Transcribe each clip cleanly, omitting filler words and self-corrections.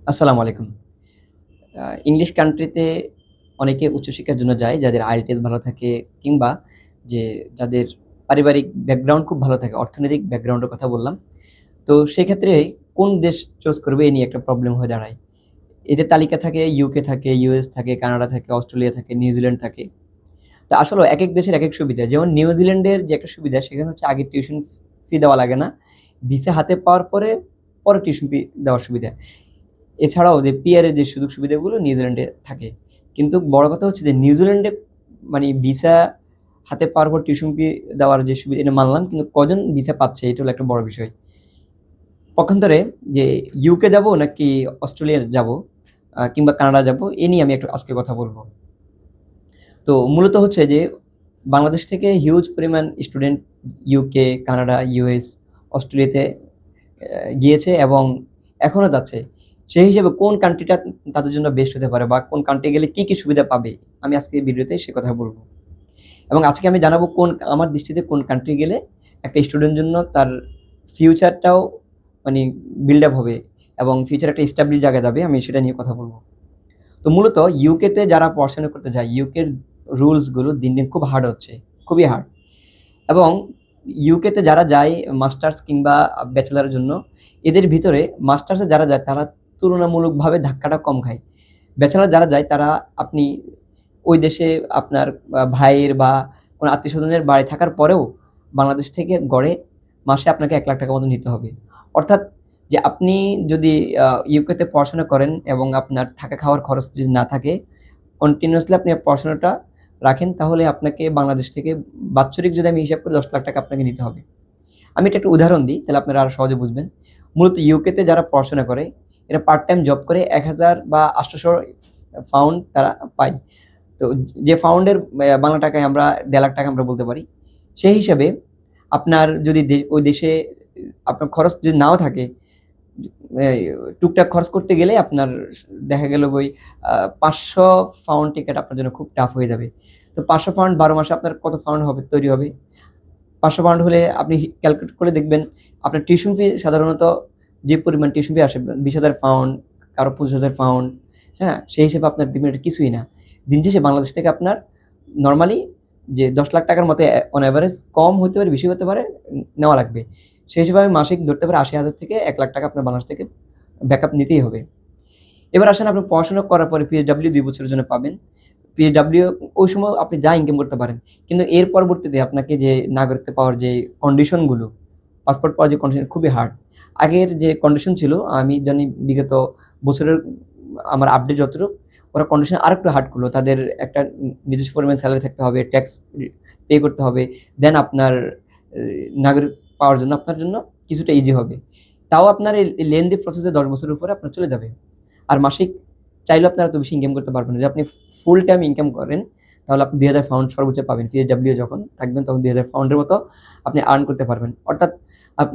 আসসালামু আলাইকুম। ইংলিশ কান্ট্রিতে অনেকে উচ্চশিক্ষার জন্য যায় যাদের আইএলটিএস ভালো থাকে কিংবা যে যাদের পারিবারিক ব্যাকগ্রাউন্ড খুব ভালো থাকে, অর্থনৈতিক ব্যাকগ্রাউন্ডের কথা বললাম। তো সেক্ষেত্রে কোন দেশ চুজ করবে এ নিয়ে একটা প্রবলেম হয়ে দাঁড়ায়। এদের তালিকা থাকে ইউকে থাকে, ইউএস থাকে, কানাডা থাকে, অস্ট্রেলিয়া থাকে, নিউজিল্যান্ড থাকে। তো আসলে একেক দেশের একেক সুবিধা। যেমন নিউজিল্যান্ডের যে একটা সুবিধা সেখানে হচ্ছে আগে টিউশন ফি দেওয়া লাগে না। ভিসা হাতে পাওয়ার পরে টিউশন ফি দেওয়ার সুবিধা। এছাড়াও যে পিআর এর যে সুযোগ সুবিধাগুলো নিউজিল্যান্ডে থাকে। কিন্তু বড় কথা হচ্ছে যে নিউজিল্যান্ডে মানে ভিসা হাতে পাওয়ার পর টিউশন ফি দেওয়ার যে সুবিধা এটা মানলাম। কিন্তু কজন ভিসা পাচ্ছে এটা হলো একটা বড় বিষয়। পক্ষান্তরে যে ইউকে যাব নাকি অস্ট্রেলিয়া যাব কিংবা কানাডা যাব এ নিয়ে আমি একটু আজকে কথা বলব। তো মূলত হচ্ছে যে বাংলাদেশ থেকে হিউজ পরিমাণ স্টুডেন্ট ইউকে, কানাডা, ইউএস, অস্ট্রেলিয়াতে গিয়েছে এবং এখনো যাচ্ছে। সেই হিসেবে কোন কান্ট্রিটা তাদের জন্য বেস্ট হতে পারে বা কোন কান্ট্রি গেলে কি, কি সুবিধা পাবে? আমি আজকে এই ভিডিওতে সে কথা বলব। এবং আজকে আমি জানাবো আমার দৃষ্টিতে কোন কান্ট্রি গেলে একটা স্টুডেন্টের জন্য তার ফিউচারটাও মানে বিল্ড আপ হবে এবং ফিউচার একটা এস্টাবলিশ জায়গায় যাবে, আমি সেটা নিয়ে কথা বলব। তো মূলত ইউকেতে যারা পড়াশোনা করতে যায়, ইউকের রুলসগুলো দিন, দিন খুব হার্ড হচ্ছে, খুবই হার্ড। এবং ইউকেতে যারা যায় মাস্টার্স কিংবা ব্যাচেলরের জন্য, এদের ভিতরে মাস্টার্সে যারা যায় তারা তুলনামূলকভাবে ধাক্কাটা কম খায়। ব্যাচেলর যারা যায় তারা আপনি ওই দেশে আপনার ভাইয়ের বা কোনো আত্মীয়স্বজনের বাড়ি থাকার পরেও বাংলাদেশ থেকে গড়ে মাসে আপনাকে ৳১,০০,০০০ মতো নিতে হবে। অর্থাৎ যে আপনি যদি ইউকেতে পড়াশোনা করেন এবং আপনার থাকা খাওয়ার খরচ যদি না থাকে, কন্টিনিউয়াসলি আপনি পড়াশোনাটা রাখেন তাহলে আপনাকে বাংলাদেশ থেকে বাৎসরিক যদি আমি হিসাব করি ৳১০,০০,০০০ আপনাকে নিতে হবে। আমি এটা একটা উদাহরণ দিই তাহলে আপনারা আরো সহজে বুঝবেন। মূলত ইউকেতে যারা পড়াশোনা করে এরা পার্ট টাইম জব করে ১,০০০ বা ৮০০ পাউন্ড তারা পায়। তো যে পাউন্ডের বাংলা টাকায় আমরা ৳১,৫০,০০০ আমরা বলতে পারি। সেই হিসাবে আপনার যদি ওই দেশে আপনার খরচ যদি নাও থাকে, এই টুকটাক খরচ করতে গেলে আপনার দেখা গেল ওই ৫০০ পাউন্ড টিকেট আপনার জন্য খুব টাফ হয়ে যাবে। তো ৫০০ পাউন্ড ১২ মাসে আপনার কত পাউন্ড হবে তৈরি হবে? ৫০০ পাউন্ড হলে আপনি ক্যালকুলেট করে দেখবেন আপনার টিউশন ফি সাধারণত যে পরিমাণ টিউশন ফি আসে ২০,০০০ পাউন্ড, কারো ২৫,০০০ পাউন্ড, হ্যাঁ? সেই হিসেবে আপনার দেখবেন এটা কিছুই না। দিন শেষে বাংলাদেশ থেকে আপনার নরমালি যে ৳১০,০০,০০০ মতো অন এভারেজ কম হতে পারে, বেশি হতে পারে নেওয়া লাগবে। সেই হিসেবে আমি মাসিক ধরতে পারি ৮০,০০০ থেকে ৳১,০০,০০০ আপনার বাংলাদেশ থেকে ব্যাকআপ নিতেই হবে। এবার আসেন আপনি পড়াশোনা করার পরে পিএসডব্লিউ ২ বছরের জন্য পাবেন। পিএসডব্লিউ ওই সময় আপনি যা ইনকাম করতে পারেন। কিন্তু এর পরবর্তীতে আপনাকে যে নাগরিকত্ব পাওয়ার যে কন্ডিশন গুলো, পাসপোর্ট পাওয়ার যে কন্ডিশন খুবই হার্ড। আগের যে কন্ডিশন ছিল আমি জানি বিগত বছরের আমার আপডেট যতটুক ওরা কন্ডিশন আরেকটু হার্ড করলো। তাদের একটা নিজস্ব পরিমাণ সেলারি থাকতে হবে, ট্যাক্স পে করতে হবে। দেন আপনার এ নাগরিক পাওয়ার জন্য আপনার জন্য কিছুটা ইজি হবে। তাও আপনার এই লেনদি প্রসেস এ ১০ বছরের উপরে আপনার চলে যাবে। আর মাসিক চাইলেও আপনারা এত বেশি ইনকাম করতে পারবেন না। যদি আপনি ফুল টাইম ইনকাম করেন, তাহলে আপনি ২,০০০ পাউন্ড সর্বোচ্চ পাবেন। পিএসডব্লিউ যখন থাকবেন তখন ২,০০০ পাউন্ডের মতো আপনি আর্ন করতে পারবেন। অর্থাৎ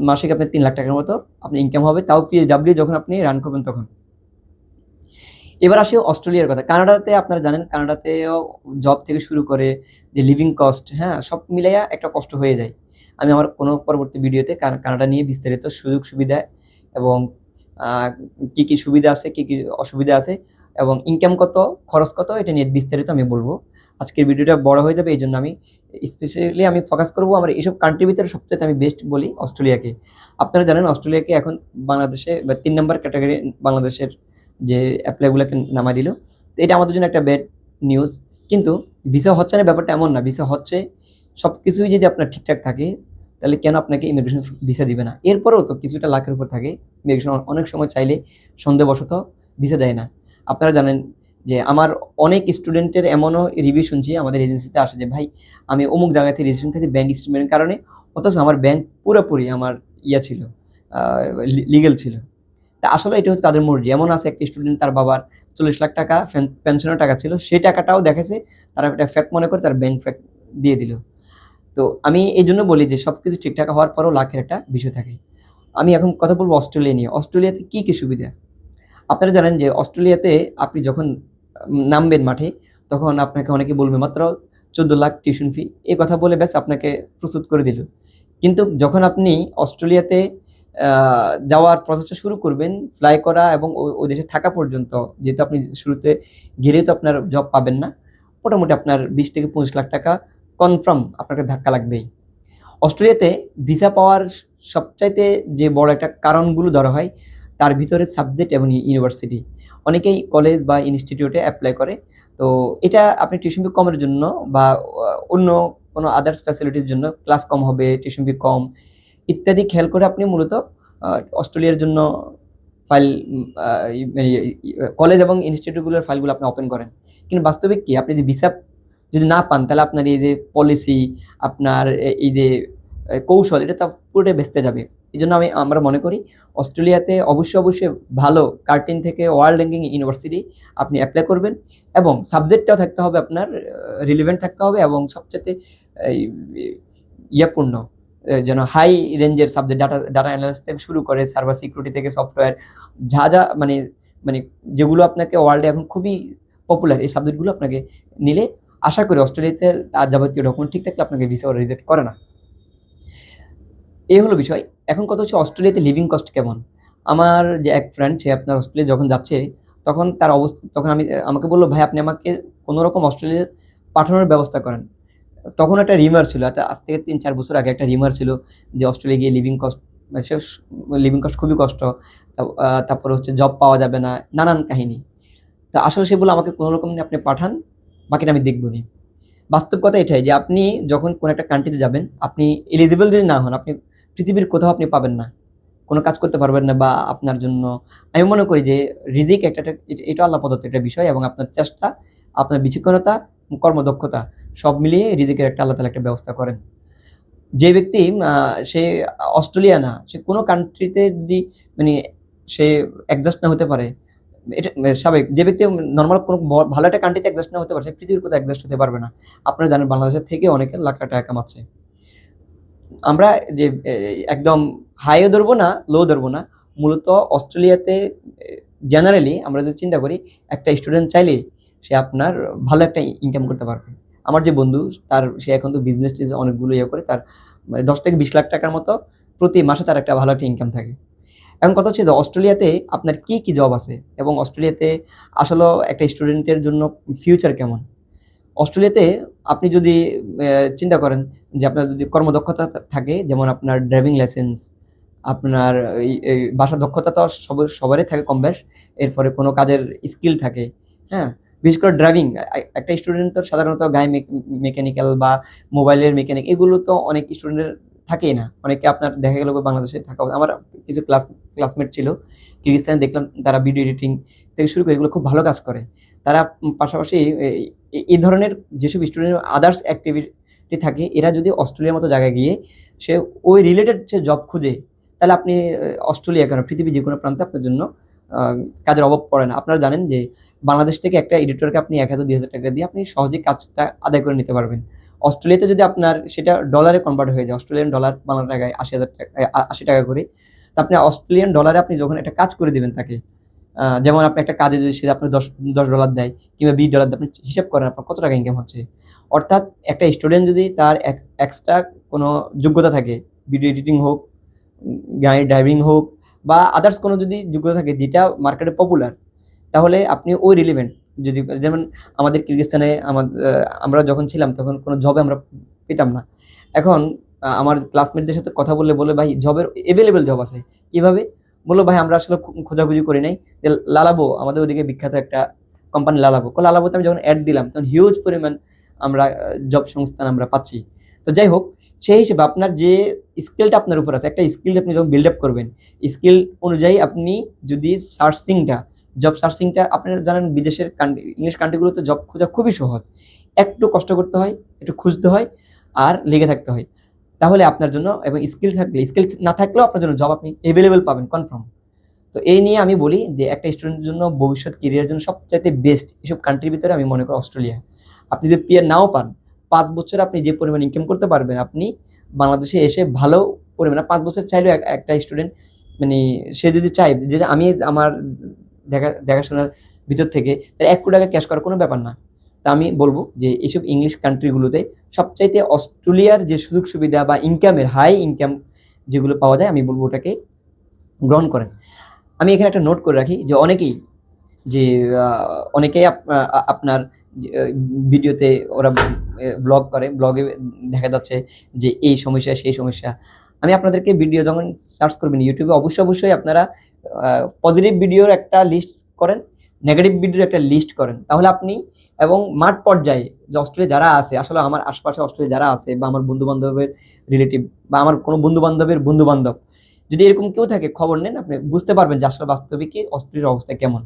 মাসিক আপনার ৳৩,০০,০০০ র মতো আপনার ইনকাম হবে। তাও পিএসডব্লিউ যখন আপনি রান করবেন তখন। এবার আসি অস্ট্রেলিয়ার কথা। কানাডাতে আপনারা জানেন কানাডাতেও জব থেকে শুরু করে যে লিভিং কস্ট, হ্যাঁ? সব মিলাইয়া একটা কষ্ট হয়ে যায়। আমি আমার কোনো পরবর্তী ভিডিওতে কানাডা নিয়ে বিস্তারিত সুযোগ সুবিধা এবং আ কি, কি সুবিধা আছে, কি, কি অসুবিধা আছে এবং ইনকাম কত, খরচ কত এটা নিয়ে বিস্তারিত আমি বলব। আজকের ভিডিওটা বড় হয়ে যাবে এইজন্য আমি স্পেশালি আমি ফোকাস করব আমার এইসব কান্ট্রির ভিতরে সবচাইতে আমি বেস্ট বলি অস্ট্রেলিয়াকে। আপনারা জানেন অস্ট্রেলিয়াকে এখন বাংলাদেশে বা ৩ নাম্বার ক্যাটেগরি বাংলাদেশের যে এপ্লাই গুলাকে নামায় দিল। তো এটা আমাদের জন্য একটা ব্যাড নিউজ। কিন্তু ভিসা হচ্ছে না ব্যাপারটা এমন না। ভিসা হচ্ছে। সবকিছুই যদি আপনার ঠিকঠাক থাকে, তাহলে কেন আপনাকে ইমিগ্রেশন ভিসা দিবে না? এরপরেও তো কিছুটা লাখের উপর থাকে। ইমিগ্রেশন অনেক সময় চাইলে সন্দেহবশত ভিসা দেয় না। আপনারা জানেন যে আমার অনেক স্টুডেন্টের এমনও রিভিউ শুনছি আমাদের এজেন্সিতে আসে যে, "ভাই আমি অমুক জায়গা থেকে রেজিস্ট্রেশন করেছি ব্যাংক স্টেটমেন্টের কারণে। অথচ আমার ব্যাংক পুরোপুরি আমার ছিল, আ লিগ্যাল ছিল।" তা আসলে এটা হচ্ছে তাদের মর্জি। এমন আছে একটা স্টুডেন্ট তার বাবার ৳৪০,০০,০০০ পেনশনের টাকা ছিল। সেই টাকাটাও দেখাইছে তারা এটা ফেক মনে করে তার ব্যাংক ফেক দিয়ে দিল। তো আমি এইজন্য বলি যে সবকিছু ঠিকঠাক হওয়ার পরেও লাখের একটা বিষয় থাকে। আমি এখন কথা বলব অস্ট্রেলিয়া নিয়ে। অস্ট্রেলিয়াতে কি, কি সুবিধা? আপনারা জানেন যে অস্ট্রেলিয়াতে আপনি যখন নামবেন মাঠে তখন আপনাকে অনেকে বলবে মাত্র ১৪,০০,০০০ টিউশন ফি। এই কথা বলে ব্যাস আপনাকে প্রস্তুত করে দিল। কিন্তু যখন আপনি অস্ট্রেলিয়াতে যাওয়ার প্রসেসটা শুরু করবেন, ফ্লাই করা এবং ওই দেশে থাকা পর্যন্ত, যেহেতু আপনি শুরুতে গেলেই তো আপনার জব পাবেন না। মোটামুটি আপনার 20 থেকে 25 লাখ টাকা কনফার্ম আপনাকে ধাক্কা লাগবেই। অস্ট্রেলিয়াতে ভিসা পাওয়ার সবচাইতে যে বড় একটা কারণগুলো ধরা হয়, তার ভিতরে সাবজেক্ট এবং ইউনিভার্সিটি। অনেকেই কলেজ বা ইনস্টিটিউটে এপ্লাই করে। তো এটা আপনি টিউশন ফি কমের জন্য বা অন্য কোনো আদার্স ফ্যাসিলিটির জন্য, ক্লাস কম হবে, টিউশন ফি কম ইত্যাদি খেয়াল করে আপনি মূলত আ অস্ট্রেলিয়ার জন্য ফাইল মানে কলেজ এবং ইনস্টিটিউটগুলোর ফাইলগুলো আপনি ওপেন করেন। কিন্তু বাস্তবিক কি? আপনি যে ভিসা যদি না পান, তাহলে আপনার এই যে পলিসি, আপনার এই যে কৌশল, এটা তো পুরোটাই ভেস্তে যাবে। এজন্য আমরা মনে করি অস্ট্রেলিয়াতে অবশ্যই ভালো 13 থেকে ওয়ার্ল্ড র্যাঙ্কিং ইউনিভার্সিটি আপনি এপ্লাই করবেন এবং সাবজেক্টটাও থাকতে হবে আপনার রিলেভেন্ট থাকতে হবে এবং সবচাইতে এই ইয়েপূর্ণ যেন হাই রেঞ্জের সাবজেক্ট, ডাটা অ্যানালিসিস থেকে শুরু করে সার্ভার সিকিউরিটি থেকে সফটওয়্যার, যা মানে মানে যেগুলো আপনাকে ওয়ার্ল্ডে এখন খুবই পপুলার, এই সাবজেক্টগুলো আপনাকে নিলে আশা করি অস্ট্রেলিয়াতে তার যাবতীয় ডকুমেন্ট ঠিক থাকলে আপনাকে ভিসা ওরা রিজেক্ট করে না। এই হলো বিষয়। এখন কথা হচ্ছে অস্ট্রেলিয়াতে লিভিং কস্ট কেমন? আমার যে এক ফ্রেন্ড, সে আপনার অস্ট্রেলিয়া যখন যাচ্ছে, তখন তার তখন আমাকে বলল, "ভাই আপনি আমাকে কোনরকম অস্ট্রেলিয়া পাঠানোর ব্যবস্থা করেন।" তখন একটা রিমার ছিল। আজ থেকে ৩-৪ বছর আগে একটা রিমার ছিল যে অস্ট্রেলিয়া গিয়ে লিভিং কস্ট, মানে লিভিং কস্ট খুবই কষ্ট। তারপরে হচ্ছে জব পাওয়া যাবে না, নানান কাহিনী। তো আসলে সে বলল, "আমাকে কোনরকম আপনি পাঠান, বাকিটা আমি দেখবনি।" বাস্তব কথা এটাই যে আপনি যখন কোনো একটা কান্ট্রিতে যাবেন, আপনি এলিজিবল যদি না হন, আপনি পৃথিবীর কোথাও আপনি পাবেন না। কোনো কাজ করতে পারবেন না বা আপনার জন্য আমি মনে করি যে রিজিক এটা আল্লাহ প্রদত্ত একটা বিষয় এবং আপনার চেষ্টা, আপনার বিচক্ষণতা, কর্মদক্ষতা সব মিলিয়ে রিজিকের একটা আল্লাহ তাআলা একটা ব্যবস্থা করেন। যে ব্যক্তি সে অস্ট্রেলিয়া না, সে কোনো কান্ট্রিতে যদি মানে সে অ্যাডজাস্ট না হতে পারে, এটা স্বাভাবিক। যে ব্যক্তি নরমাল কোনো ভালো একটা কান্ট্রিতে অ্যাডজাস্ট না হতে পারে, সে পৃথিবীর কোথাও অ্যাডজাস্ট হতে পারবে না। আপনারা জানেন বাংলাদেশের থেকে অনেকে লাখ, লাখ টাকা কামাচ্ছে। আমরা যে একদম হাইও ধরবো না, লো ধরবো না। মূলত অস্ট্রেলিয়াতে জেনারেলি আমরা যদি চিন্তা করি, একটা স্টুডেন্ট চাইলেই সে আপনার ভালো একটা ইনকাম করতে পারবে। আমার যে বন্ধু, সে এখন তো বিজনেস-টিজনেস অনেকগুলো ইয়ে করে, তার মানে ১০ থেকে ২০ লাখ টাকার মতো প্রতি মাসে তার একটা ভালো একটা ইনকাম থাকে। এখন কথা হচ্ছে যে অস্ট্রেলিয়াতে আপনার কি জব আছে এবং অস্ট্রেলিয়াতে আসলেও একটা স্টুডেন্টের জন্য ফিউচার কেমন? অস্ট্রেলিয়াতে আপনি যদি চিন্তা করেন যে আপনার যদি কর্মদক্ষতা থাকে, যেমন আপনার ড্রাইভিং লাইসেন্স, আপনার এই ভাষা দক্ষতা তো সবারই থাকে কমবেশ। এরপরে কোনো কাজের স্কিল থাকে, হ্যাঁ? বিশেষ করে ড্রাইভিং, একটা স্টুডেন্ট তো সাধারণত গাড়ি মেকানিক্যাল বা মোবাইলের মেকানিক, এগুলো তো অনেক স্টুডেন্টের থাকেই না। অনেকে আপনার দেখা গেল বাংলাদেশে থাকা, আমার কিছু ক্লাসমেট ছিল, কিরগিজস্তানে দেখলাম তারা ভিডিও এডিটিং থেকে শুরু করে এগুলো খুব ভালো কাজ করে। তারা পাশাপাশি এই ধরনের যেসব স্টুডেন্ট আদার্স অ্যাক্টিভিটি থাকে, এরা যদি অস্ট্রেলিয়ার মতো জায়গায় গিয়ে সে ওই রিলেটেড সে জব খুঁজে, তাহলে আপনি অস্ট্রেলিয়া কেন, পৃথিবীর যেকোনো প্রান্তে আপনার জন্য আ কাজের অভাব পড়ে না। আপনারা জানেন যে বাংলাদেশ থেকে একটা এডিটরকে আপনি ৳১,০০০-২,০০০ দিয়ে আপনি সহজেই কাজটা আদায় করে নিতে পারবেন। অস্ট্রেলিয়াতে যদি আপনার সেটা ডলারে কনভার্ট হয়ে যায়, অস্ট্রেলিয়ান ডলার বাংলা টাকায় ৳৮০,০০০ করে। তো আপনি অস্ট্রেলিয়ান ডলারে আপনি যখন একটা কাজ করে দিবেন তাকে, যেমন আপনি একটা কাজে যদি সে আপনার $১০ দেয় কিংবা $20 দেয়, আপনি হিসাব করেন আপনার কত টাকা ইনকাম হচ্ছে। অর্থাৎ একটা স্টুডেন্ট যদি তার এক্সট্রা কোনো যোগ্যতা থাকে, ভিডিও এডিটিং হোক, গাড়ি ড্রাইভিং হোক বা আদার্স কোনো যদি যোগ্যতা থাকে যেটা মার্কেটে পপুলার, তাহলে আপনি ওই রিলেভেন্ট যদি, যেমন আমাদের কিরগিজস্তানে আমরা যখন ছিলাম তখন কোনো জবে আমরা পেতাম না। এখন আমার ক্লাসমেটদের সাথে কথা বললে বলে, "ভাই জবের এভেইলেবল জব আছে।" কিভাবে? বলল, "ভাই আমরা আসলে খোঁজাখুঁজি করি নাই। যে লালাবো, আমাদের ওদিকে বিখ্যাত একটা কোম্পানি লালাবো। লালাবোতে আমি যখন এড দিলাম তখন হিউজ পরিমাণ আমরা জব সংস্থান আমরা পাচ্ছি।" তো যাই হোক, সেই হিসেবে আপনার যে স্কিলটা আপনার উপর আছে, একটা স্কিল আপনি যখন বিল্ড আপ করবেন, স্কিল অনুযায়ী আপনি যদি জব সার্চিংটা, আপনারা জানেন বিদেশের ইংলিশ কান্ট্রিগুলোতে জব খোঁজা খুবই সহজ। একটু কষ্ট করতে হয়, একটু খুঁজতে হয় আর লেগে থাকতে হয়। তাহলে আপনার জন্য, এবং স্কিল না থাকলেও আপনার জন্য জব আপনি এভেইলেবল পাবেন কনফার্ম। তো এই নিয়ে আমি বলি যে একটা স্টুডেন্টের জন্য ভবিষ্যৎ ক্যারিয়ারের জন্য সবচাইতে বেস্ট এসব কান্ট্রির ভিতরে আমি মনে করি অস্ট্রেলিয়া। আপনি যদি পিআর নাও পান, ৫ বছরে আপনি যে পরিমাণ ইনকাম করতে পারবেন, আপনি বাংলাদেশে এসে ভালো পরিমাণে ৫ বছর চাইলেও একটা স্টুডেন্ট, মানে সে যদি চায়, যেটা আমি আমার দেখাশোনার ভিতর থেকে, তার ৳১,০০,০০,০০০ ক্যাশ করার কোনো ব্যাপার না। তা আমি বলব যে এইসব ইংলিশ কান্ট্রিগুলোতে সবচাইতে অস্ট্রেলিয়ার যে সুযোগ সুবিধা বা ইনকামের হাই ইনকাম যেগুলো পাওয়া যায়, আমি বলব ওটাকে গ্রহণ করেন। আমি এখানে একটা নোট করে রাখি যে অনেকেই যে অনেকেই আপনার ভিডিওতে ওরা ব্লগ করে। ব্লগে দেখা যাচ্ছে যে এই সমস্যা, সেই সমস্যা। আমি আপনাদেরকে ভিডিও যখন সার্চ করবেন YouTube এ অবশ্যই আপনারা পজিটিভ ভিডিওর একটা লিস্ট করেন, নেগেটিভ ভিডিওর একটা লিস্ট করেন। তাহলে আপনি এবং মাঠ পর্যায়ে যে অস্ট্রেলিয়ায় যারা আছে, আসলে আমার আশপাশে অস্ট্রেলিয়ায় যারা আছে বা আমার বন্ধু-বান্ধবের রিলেটিভ বা আমার কোনো বন্ধু-বান্ধবের বন্ধু-বান্ধব যদি এরকম কেউ থাকে খবর নেন, আপনি বুঝতে পারবেন যে আসলে বাস্তবিকই অস্ট্রেলিয়ার অবস্থা কেমন।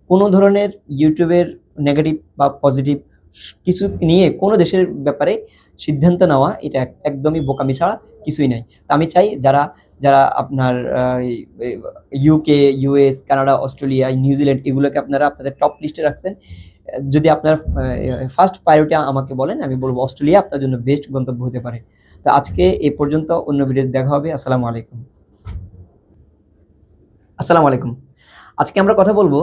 কোনো ধরনের ইউটিউবের নেগেটিভ বা পজিটিভ কিছু নিয়ে কোনো দেশের ব্যাপারে সিদ্ধান্ত নেওয়া এটা একদমই বোকামি ছাড়া কিছুই নাই। তো আমি চাই যারা যারা আপনার UK, US, Canada, Australia, New Zealand এগুলোকে আপনারা আপনাদের টপ লিস্টে রাখছেন। যদি আপনার ফার্স্ট প্রায়োরিটি আমাকে বলেন, আমি বলব অস্ট্রেলিয়া আপনার জন্য বেস্ট গন্তব্য হতে পারে। তো আজকে এই পর্যন্ত, অন্য ভিডিওতে দেখা হবে। আসসালামু আলাইকুম। আসসালামু আলাইকুম। আজকে আমরা কথা বলবো